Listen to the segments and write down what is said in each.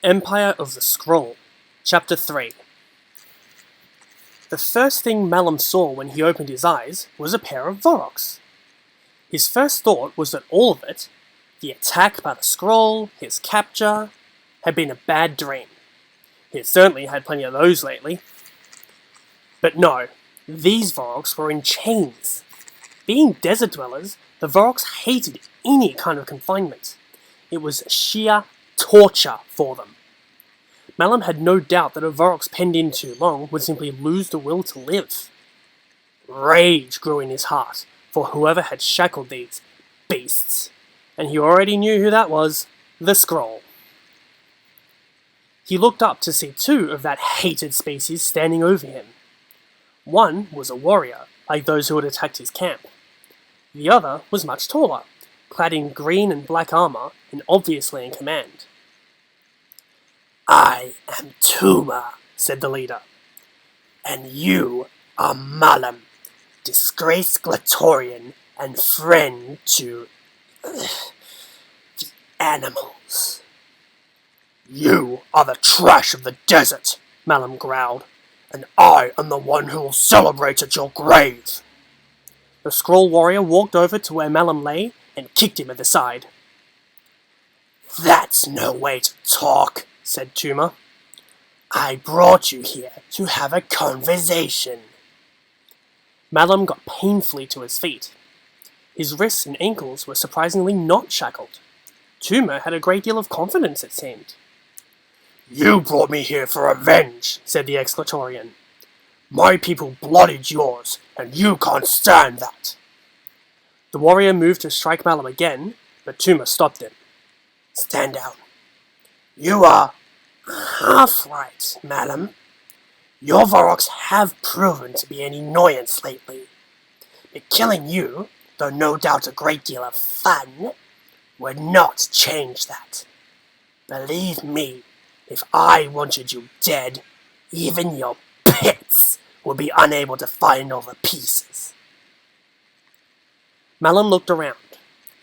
Empire of the Skrall, Chapter 3. The first thing Malum saw when he opened his eyes was a pair of Vorox. His first thought was that all of it, the attack by the Skrall, his capture, had been a bad dream. He had certainly had plenty of those lately. But no, these Vorox were in chains. Being desert dwellers, the Vorox hated any kind of confinement. It was sheer torture for them. Malum had no doubt that a Vorox penned in too long would simply lose the will to live. Rage grew in his heart for whoever had shackled these beasts, and he already knew who that was, the Skrall. He looked up to see two of that hated species standing over him. One was a warrior, like those who had attacked his camp. The other was much taller, clad in green and black armor, and obviously in command. "I am Tuma," said the leader, "and you are Malum, disgraced Glatorian and friend to the animals." "You are the trash of the desert," Malum growled, "and I am the one who will celebrate at your grave." The Skrall warrior walked over to where Malum lay and kicked him at the side. "That's no way to talk," said Tuma. "I brought you here to have a conversation." Malum got painfully to his feet. His wrists and ankles were surprisingly not shackled. Tuma had a great deal of confidence, it seemed. "You brought me here for revenge," said the ex-Glatorian. "My people blooded yours, and you can't stand that." The warrior moved to strike Malum again, but Tuma stopped him. "Stand down. You are half right, Malum. Your Vorox have proven to be an annoyance lately. But killing you, though no doubt a great deal of fun, would not change that. Believe me, if I wanted you dead, even your pits would be unable to find all the pieces." Malum looked around.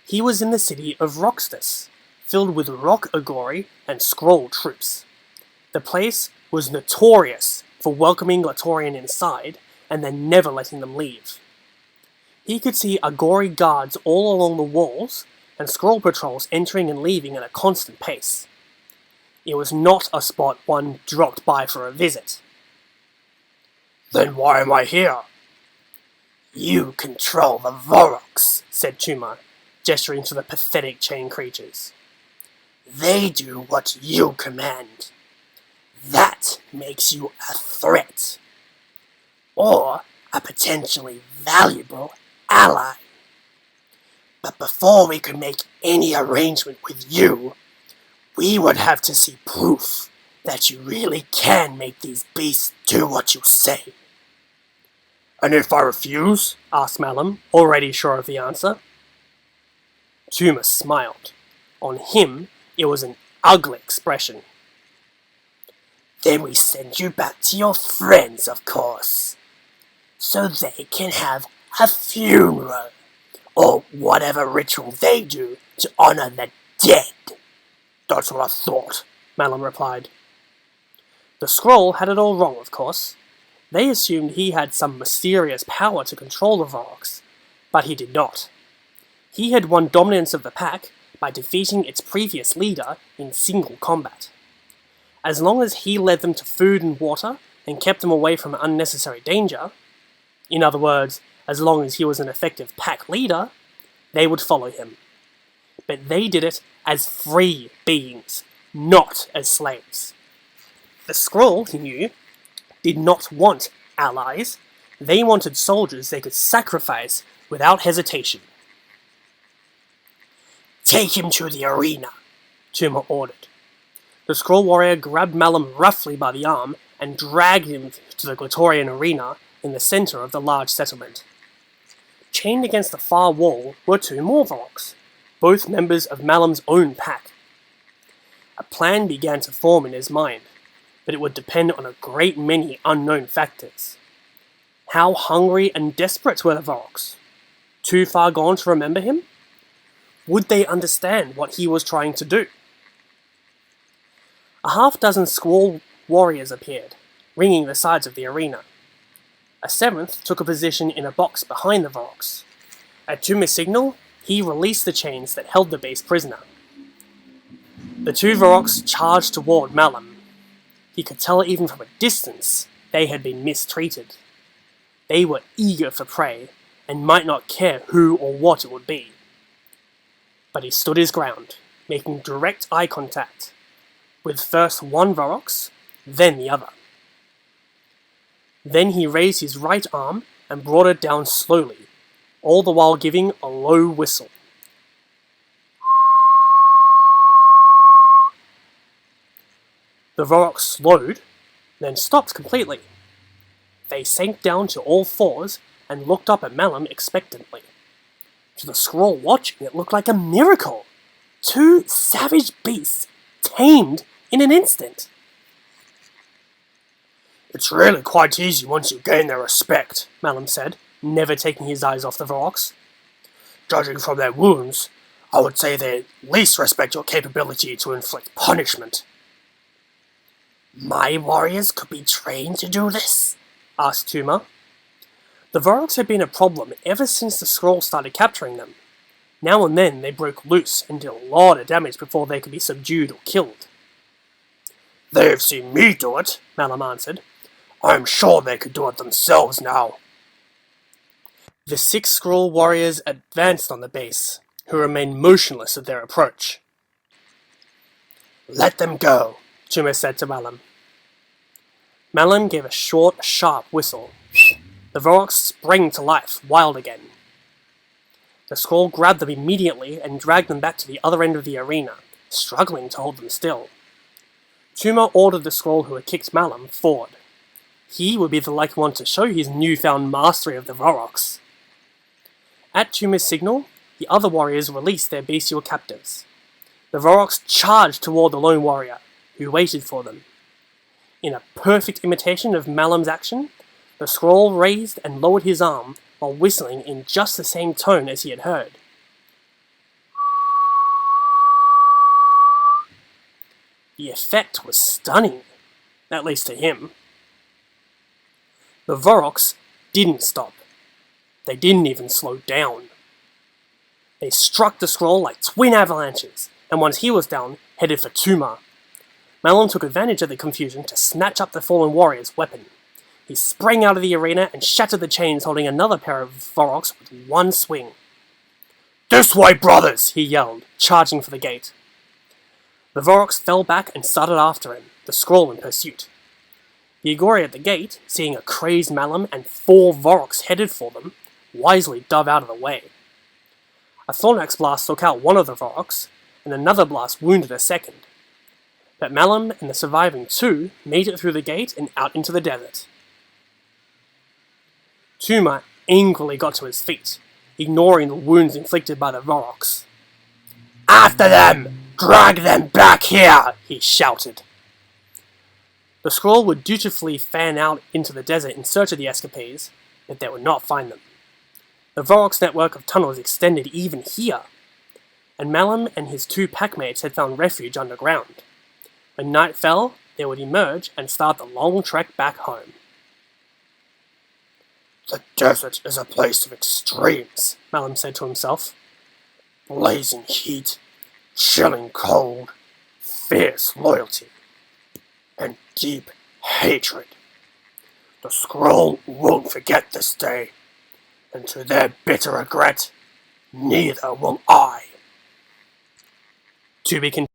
He was in the city of Roxtus, filled with rock agori and Skrall troops. The place was notorious for welcoming Glatorian inside and then never letting them leave. He could see agori guards all along the walls and Skrall patrols entering and leaving at a constant pace. It was not a spot one dropped by for a visit. "Then why am I here?" "You control the Vorox," said Tuma, gesturing to the pathetic chain creatures. "They do what you command. That makes you a threat. Or a potentially valuable ally. But before we could make any arrangement with you, we would have to see proof that you really can make these beasts do what you say." "And if I refuse?" asked Malum, already sure of the answer. Tuma smiled. On him, it was an ugly expression. "Then we send you back to your friends, of course, so they can have a funeral, or whatever ritual they do to honor the dead." "That's what I thought," Malum replied. The Skrall had it all wrong, of course. They assumed he had some mysterious power to control the Vorox, but he did not. He had won dominance of the pack by defeating its previous leader in single combat. As long as he led them to food and water and kept them away from unnecessary danger, in other words, as long as he was an effective pack leader, they would follow him. But they did it as free beings, not as slaves. The Skrall, he knew, did not want allies. They wanted soldiers they could sacrifice without hesitation. "Take him to the arena," Tuma ordered. The Skrall warrior grabbed Malum roughly by the arm and dragged him to the Glatorian arena in the center of the large settlement. Chained against the far wall were two more Vorox, both members of Malum's own pack. A plan began to form in his mind, but it would depend on a great many unknown factors. How hungry and desperate were the Vorox? Too far gone to remember him? Would they understand what he was trying to do? A half-dozen Skrall warriors appeared, ringing the sides of the arena. A seventh took a position in a box behind the Vorox. At Tuma's signal, he released the chains that held the beast prisoner. The two Vorox charged toward Malum. He could tell even from a distance they had been mistreated. They were eager for prey, and might not care who or what it would be. But he stood his ground, making direct eye contact, with first one Vorox, then the other. Then he raised his right arm and brought it down slowly, all the while giving a low whistle. The Vorox slowed, then stopped completely. They sank down to all fours and looked up at Malum expectantly. To the Skrall watching, it looked like a miracle. Two savage beasts, tamed in an instant. It's really quite easy once you gain their respect, Malum said, never taking his eyes off the Vorox. Judging from their wounds, I would say they at least respect your capability to inflict punishment. My warriors could be trained to do this? Asked Tuma. The Vorox had been a problem ever since the Skrall started capturing them. Now and then they broke loose and did a lot of damage before they could be subdued or killed. They've seen me do it, Malum answered. I'm sure they could do it themselves now. The 6 Skrall warriors advanced on the base, who remained motionless at their approach. Let them go, Tuma said to Malum. Malum gave a short, sharp whistle. The Vorox sprang to life, wild again. The Skrall grabbed them immediately and dragged them back to the other end of the arena, struggling to hold them still. Tuma ordered the Skrall who had kicked Malum forward. He would be the likely one to show his newfound mastery of the Vorox. At Tuma's signal, the other warriors released their bestial captives. The Vorox charged toward the lone warrior, who waited for them. In a perfect imitation of Malum's action, the Skrall raised and lowered his arm while whistling in just the same tone as he had heard. The effect was stunning, at least to him. The Vorox didn't stop. They didn't even slow down. They struck the Skrall like twin avalanches, and once he was down, headed for Tuma. Malum took advantage of the confusion to snatch up the fallen warrior's weapon. He sprang out of the arena and shattered the chains holding another pair of Vorox with one swing. This way, brothers! He yelled, charging for the gate. The Vorox fell back and started after him, the Skrall in pursuit. The Agori at the gate, seeing a crazed Malum and 4 Vorox headed for them, wisely dove out of the way. A Thornax blast took out one of the Vorox, and another blast wounded a second. But Malum and the surviving 2 made it through the gate and out into the desert. Tuma angrily got to his feet, ignoring the wounds inflicted by the Vorox. After them! Drag them back here! He shouted. The Skrall would dutifully fan out into the desert in search of the escapades, but they would not find them. The Vorox network of tunnels extended even here, and Malum and his 2 packmates had found refuge underground. When night fell, they would emerge and start the long trek back home. The desert is a place of extremes, Malum said to himself. Blazing heat, chilling cold, fierce loyalty, and deep hatred. The Skrall won't forget this day, and to their bitter regret, neither will I. To be continued.